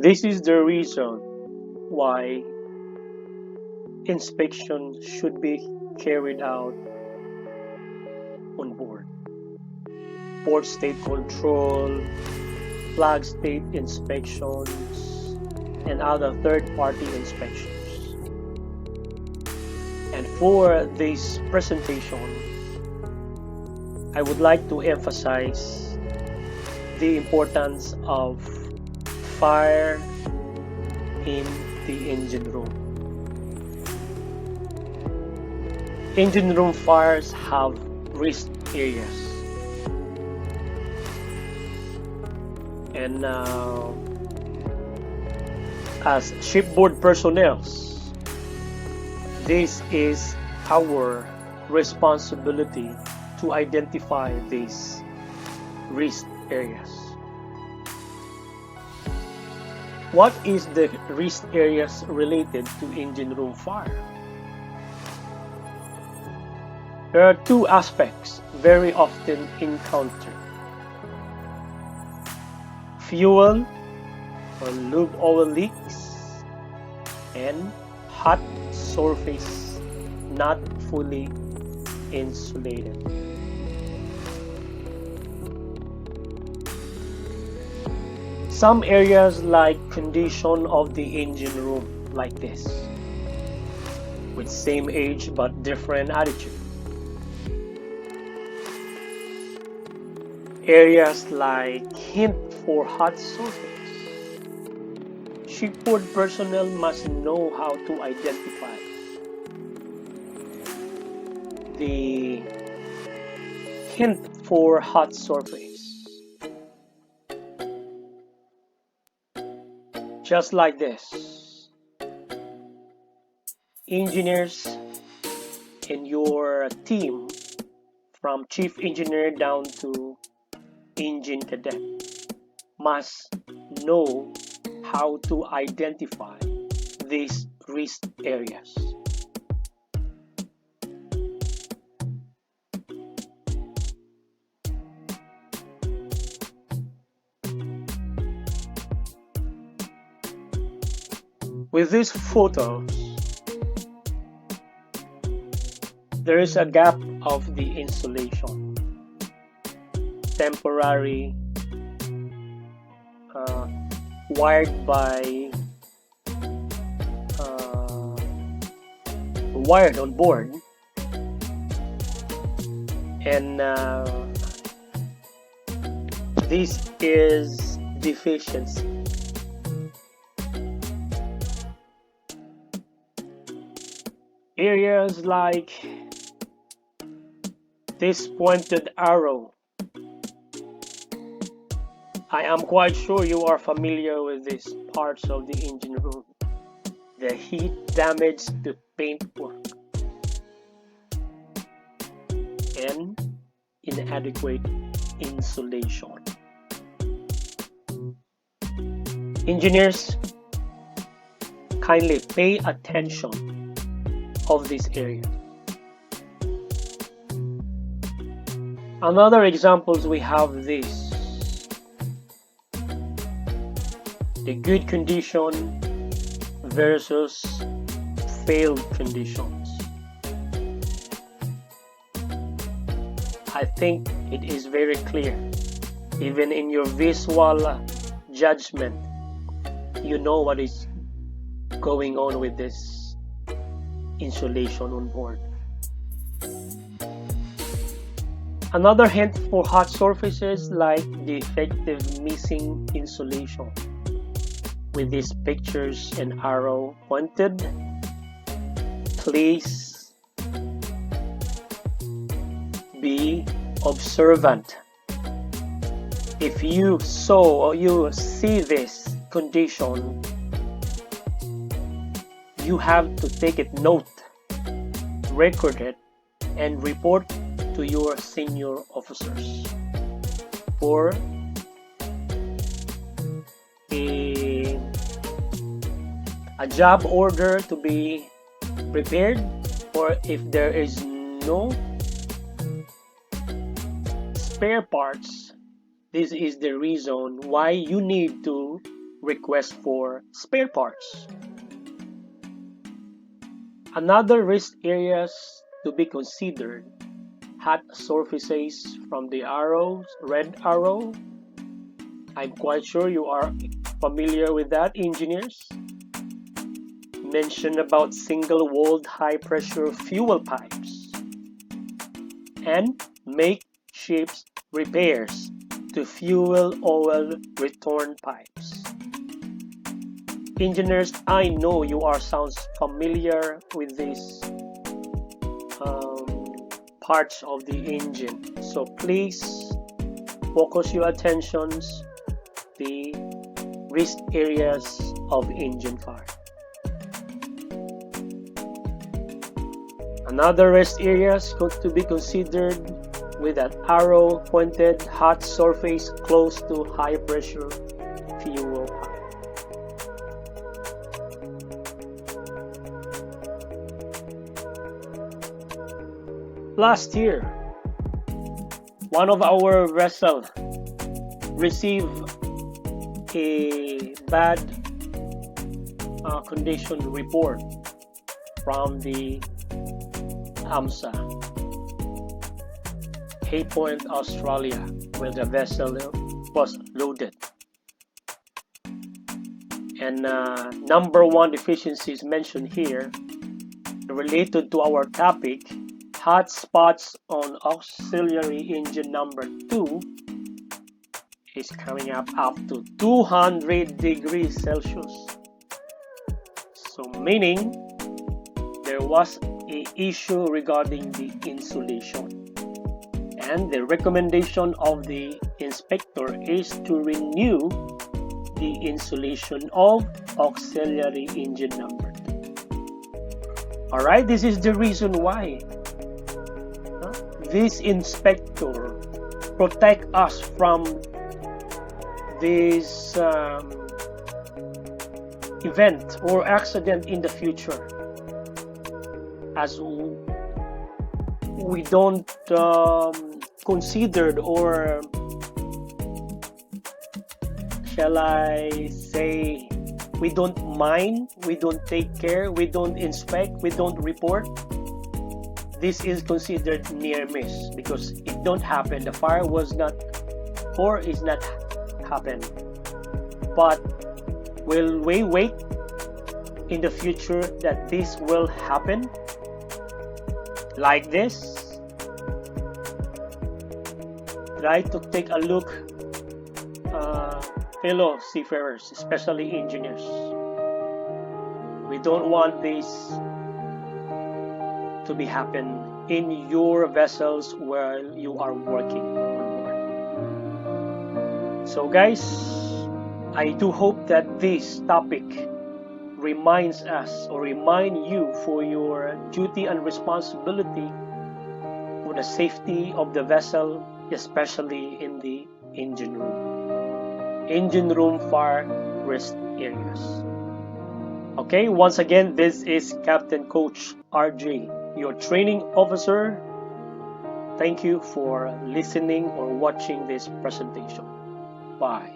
This is the reason why inspection should be carried out on board. Port state control, flag state inspections, and other third-party inspections. And for this presentation, I would like to emphasize the importance of fire in the engine room. Engine room fires have risk areas. And as shipboard personnel, this is our responsibility to identify these risk areas. What is the risk areas related to engine room fire? There are two aspects very often encountered: fuel or lube oil leaks, and hot surface not fully insulated. Some areas like condition of the engine room like this, with same age but different attitude. Areas like hint for hot surface. Shipboard personnel must know how to identify the hint for hot surface. Just like this. Engineers in your team, from chief engineer down to engine cadet, must know how to identify these risk areas. With these photos, there is a gap of the insulation, temporary, wired on board, and this is deficiency. Areas like this pointed arrow, I am quite sure you are familiar with these parts of the engine room. The heat damage to paintwork and inadequate insulation. Engineers, kindly pay attention of this area. Another examples we have this: the good condition versus failed conditions. I think it is very clear, even in your visual judgment, you know what is going on with this insulation on board. Another hint for hot surfaces like the effective missing insulation, with these pictures and arrow pointed. Please be observant. If you saw or you see this condition, you have to take it note, record it, and report to your senior officers for a job order to be prepared, or if there is no spare parts, this is the reason why you need to request for spare parts. Another risk areas to be considered: hot surfaces from the arrows, red arrow. I'm quite sure you are familiar with that, engineers. Mention about single-walled high-pressure fuel pipes and makeshift repairs to fuel oil return pipes. Engineers, I know you are sounds familiar with these parts of the engine, so please focus your attentions the risk areas of engine fire. Another risk areas to be considered with an arrow pointed hot surface close to high pressure fuel pipe. Last year, one of our vessels received a bad condition report from the AMSA, Hay Point, Australia, where the vessel was loaded. And number one deficiencies mentioned here related to our topic: hot spots on auxiliary engine number 2 is coming up to 200 degrees Celsius. So meaning there was an issue regarding the insulation. And the recommendation of the inspector is to renew the insulation of auxiliary engine number 2. Alright, this is the reason why this inspector protect us from this event or accident in the future, as we don't consider, or shall I say, we don't mind, we don't take care, we don't inspect, we don't report. This is considered near miss because it don't happen. The fire was not or is not happen. But will we wait in the future that this will happen like this? Try to take a look, fellow seafarers, especially engineers. We don't want this to be happen in your vessels where you are working on board. So guys, I do hope that this topic reminds us or remind you for your duty and responsibility for the safety of the vessel, especially in the engine room fire risk areas. Okay, once again, this is Captain Coach RJ, your training officer. Thank you for listening or watching this presentation. Bye.